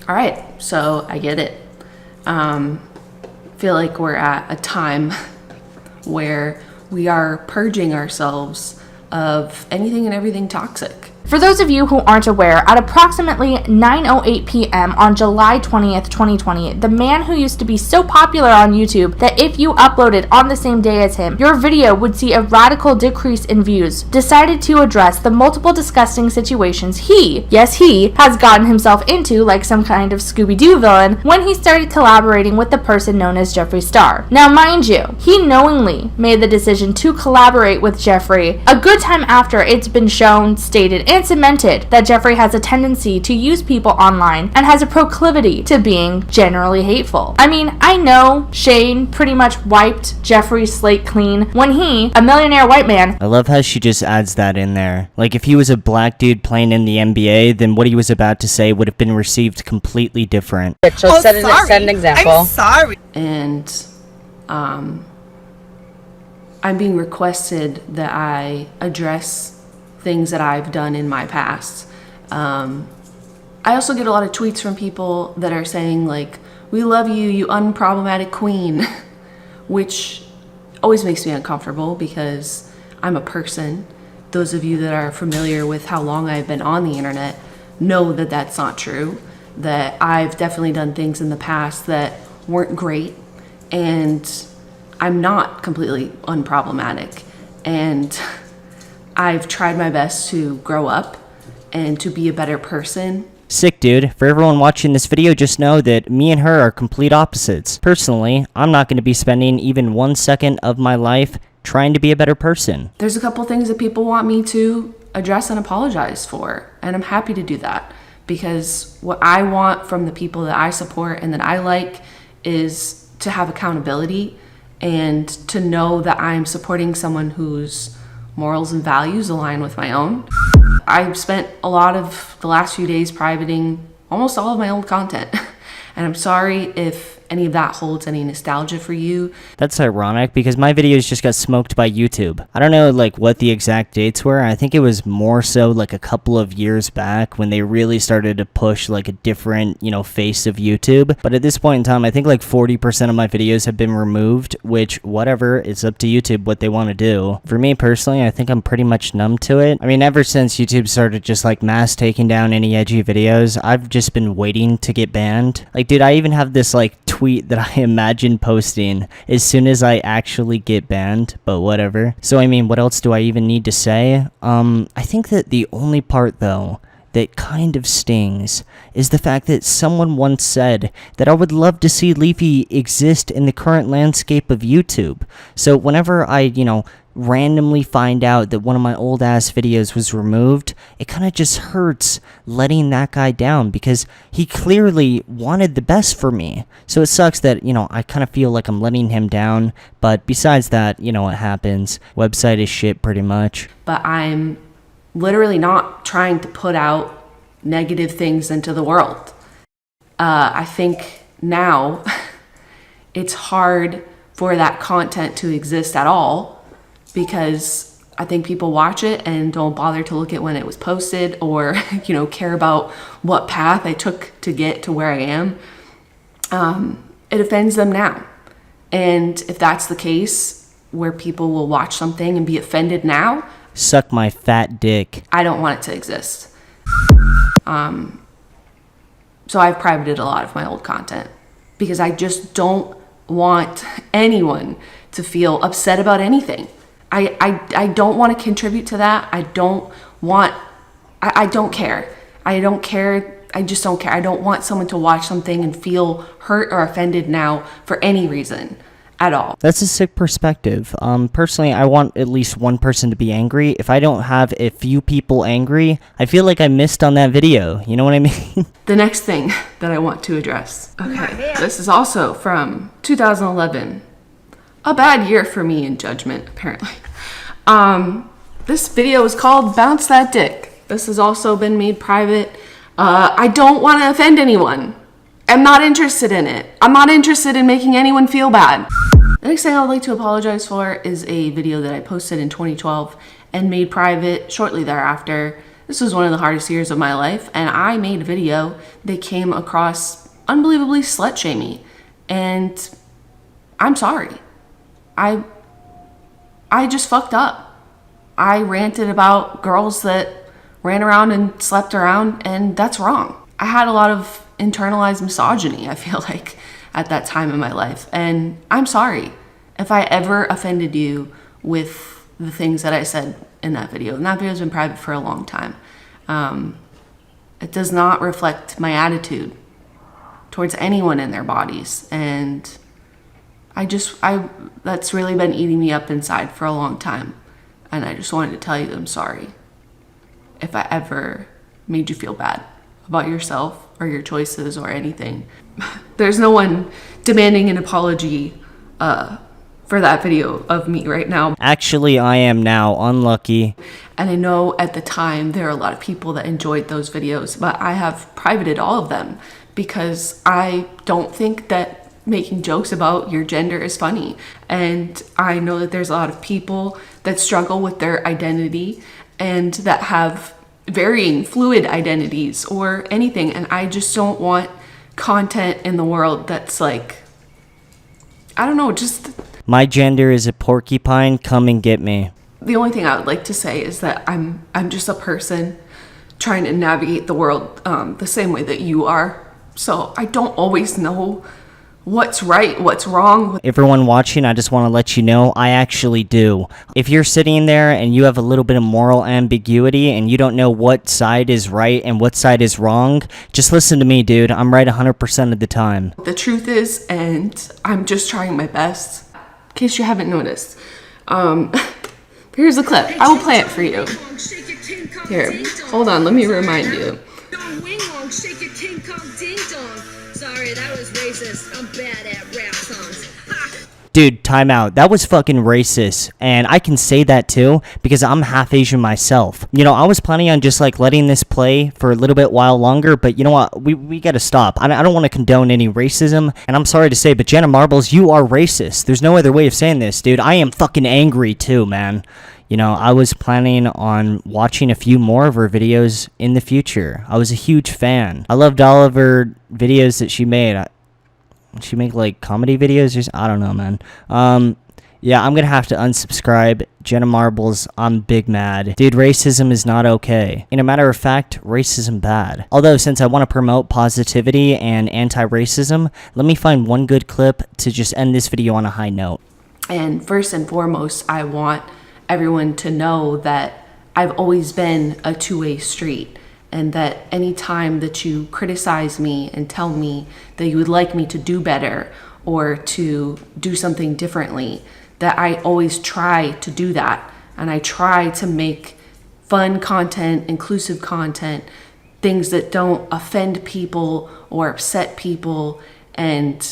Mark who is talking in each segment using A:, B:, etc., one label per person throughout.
A: All right, so I get it. Feel like we're at a time where we are purging ourselves of anything and everything toxic.
B: For those of you who aren't aware, at approximately 9:08 p.m. on July 20th, 2020, the man who used to be so popular on YouTube that if you uploaded on the same day as him, your video would see a radical decrease in views, decided to address the multiple disgusting situations he has gotten himself into like some kind of Scooby-Doo villain when he started collaborating with the person known as Jeffree Star. Now, mind you, he knowingly made the decision to collaborate with Jeffree a good time after it's been shown, stated, and cemented that Jeffree has a tendency to use people online and has a proclivity to being generally hateful. I mean, I know Shane pretty much wiped Jeffree's slate clean when he, a millionaire white man.
C: I love how she just adds that in there. Like, if he was a black dude playing in the NBA, then what he was about to say would have been received completely different.
D: So set an example.
E: I'm sorry.
A: And I'm being requested that I address things that I've done in my past. I also get a lot of tweets from people that are saying like, "We love you, you unproblematic queen," which always makes me uncomfortable because I'm a person. Those of you that are familiar with how long I've been on the internet know that that's not true, that I've definitely done things in the past that weren't great, and I'm not completely unproblematic. And I've tried my best to grow up and to be a better person.
C: Sick, dude. For everyone watching this video, just know that me and her are complete opposites. Personally, I'm not going to be spending even 1 second of my life trying to be a better person.
A: There's a couple things that people want me to address and apologize for, and I'm happy to do that because what I want from the people that I support and that I like is to have accountability and to know that I'm supporting someone whose morals and values align with my own. I've spent a lot of the last few days privating almost all of my old content. And I'm sorry if any of that holds any nostalgia for you.
C: That's ironic because my videos just got smoked by YouTube. I don't know like what the exact dates were. I think it was more so like a couple of years back when they really started to push like a different, face of YouTube. But at this point in time, I think like 40% of my videos have been removed, which whatever, it's up to YouTube what they want to do. For me personally, I think I'm pretty much numb to it. I mean, ever since YouTube started just like mass taking down any edgy videos, I've just been waiting to get banned. Like, dude, I even have this like tweet that I imagine posting as soon as I actually get banned, but whatever. So I mean, what else do I even need to say? I think that the only part though that kind of stings is the fact that someone once said that I would love to see Leafy exist in the current landscape of YouTube. So whenever I, randomly find out that one of my old ass videos was removed, it kind of just hurts letting that guy down because he clearly wanted the best for me. So it sucks that, I kind of feel like I'm letting him down, but besides that, what happens. Website is shit pretty much.
A: But I'm literally not trying to put out negative things into the world. I think now it's hard for that content to exist at all because I think people watch it and don't bother to look at when it was posted or, care about what path I took to get to where I am. It offends them now. And if that's the case, where people will watch something and be offended now,
C: suck my fat dick.
A: I don't want it to exist. So I've privated a lot of my old content because I just don't want anyone to feel upset about anything. I don't want to contribute to that. I don't care. I just don't care. I don't want someone to watch something and feel hurt or offended now for any reason at all.
C: That's a sick perspective. Personally, I want at least one person to be angry. If I don't have a few people angry, I feel like I missed on that video. You know what I mean?
A: The next thing that I want to address. Okay, this is also from 2011. A bad year for me in judgment, apparently. This video is called Bounce That Dick. This has also been made private. I don't want to offend anyone. I'm not interested in it. I'm not interested in making anyone feel bad. The next thing I would like to apologize for is a video that I posted in 2012 and made private shortly thereafter This was one of the hardest years of my life, and I made a video that came across unbelievably slut-shamey, and I'm sorry. I just fucked up. I ranted about girls that ran around and slept around, and that's wrong. I had a lot of internalized misogyny, I feel like, at that time in my life, and I'm sorry if I ever offended you with the things that I said in that video. And that video's been private for a long time. It does not reflect my attitude towards anyone in their bodies, and that's really been eating me up inside for a long time, and I just wanted to tell you that I'm sorry if I ever made you feel bad about yourself or your choices or anything. There's no one demanding an apology for that video of me right now.
C: Actually, I am now. Unlucky.
A: And I know at the time there are a lot of people that enjoyed those videos, but I have privated all of them because I don't think that making jokes about your gender is funny. And I know that there's a lot of people that struggle with their identity and that have varying fluid identities or anything. And I just don't want content in the world that's like, I don't know, just...
C: My gender is a porcupine, come and get me.
A: The only thing I would like to say is that I'm just a person trying to navigate the world the same way that you are. So I don't always know what's right, what's wrong.
C: Everyone watching, I just want to let you know, I actually do. If you're sitting there and you have a little bit of moral ambiguity and you don't know what side is right and what side is wrong, just listen to me, dude. I'm right 100% of the time.
A: The truth is, and I'm just trying my best. In case you haven't noticed, here's the clip. I will play it for you. Here, hold on, let me remind you.
E: Sorry, that was racist. I'm bad at rap songs.
C: Dude, time out. That was fucking racist. And I can say that too, because I'm half Asian myself. You know, I was planning on just like letting this play for a little bit while longer, but you know what? We gotta stop. I don't want to condone any racism, and I'm sorry to say, but Jenna Marbles, you are racist. There's no other way of saying this, dude. I am fucking angry too, man. You know, I was planning on watching a few more of her videos in the future. I was a huge fan. I loved all of her videos that she made. She make like comedy videos or I don't know, man. Yeah, I'm gonna have to unsubscribe. Jenna Marbles, I'm big mad. Dude, racism is not okay. In a matter of fact, racism bad. Although, since I want to promote positivity and anti-racism, let me find one good clip to just end this video on a high note.
A: And first and foremost, I want everyone to know that I've always been a two-way street, and that any time that you criticize me and tell me that you would like me to do better or to do something differently, that I always try to do that. And I try to make fun content, inclusive content, things that don't offend people or upset people. And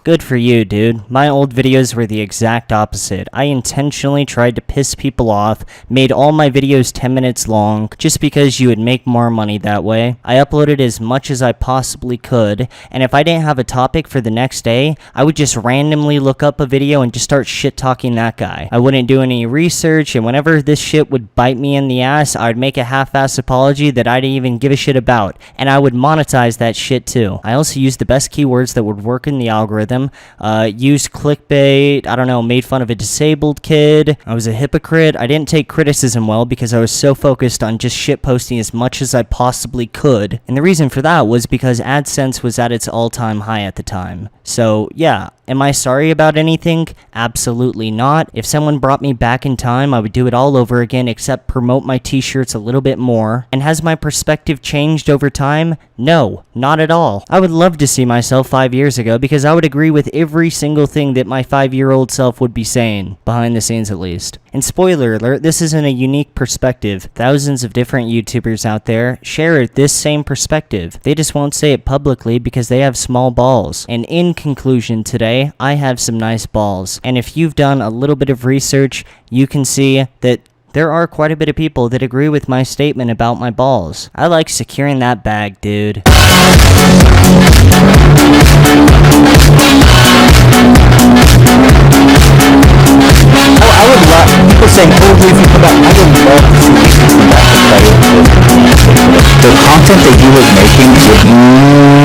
C: good for you, dude. My old videos were the exact opposite. I intentionally tried to piss people off, made all my videos 10 minutes long, just because you would make more money that way. I uploaded as much as I possibly could, and if I didn't have a topic for the next day, I would just randomly look up a video and just start shit-talking that guy. I wouldn't do any research, and whenever this shit would bite me in the ass, I would make a half-ass apology that I didn't even give a shit about, and I would monetize that shit too. I also used the best keywords that would work in the algorithm, used clickbait, I don't know, made fun of a disabled kid. I was a hypocrite. I didn't take criticism well because I was so focused on just shit posting as much as I possibly could. And the reason for that was because AdSense was at its all-time high at the time. So, yeah. Am I sorry about anything? Absolutely not. If someone brought me back in time, I would do it all over again except promote my t-shirts a little bit more. And has my perspective changed over time? No, not at all. I would love to see myself 5 years ago because I would agree with every single thing that my 5-year-old self would be saying, behind the scenes at least. And spoiler alert, this isn't a unique perspective. Thousands of different YouTubers out there share this same perspective. They just won't say it publicly because they have small balls. And in conclusion today, I have some nice balls. And if you've done a little bit of research, you can see that there are quite a bit of people that agree with my statement about my balls. I like securing that bag, dude. I would love people saying, oh, if you come back, I would love to see you come back and play with this.
F: content that he was making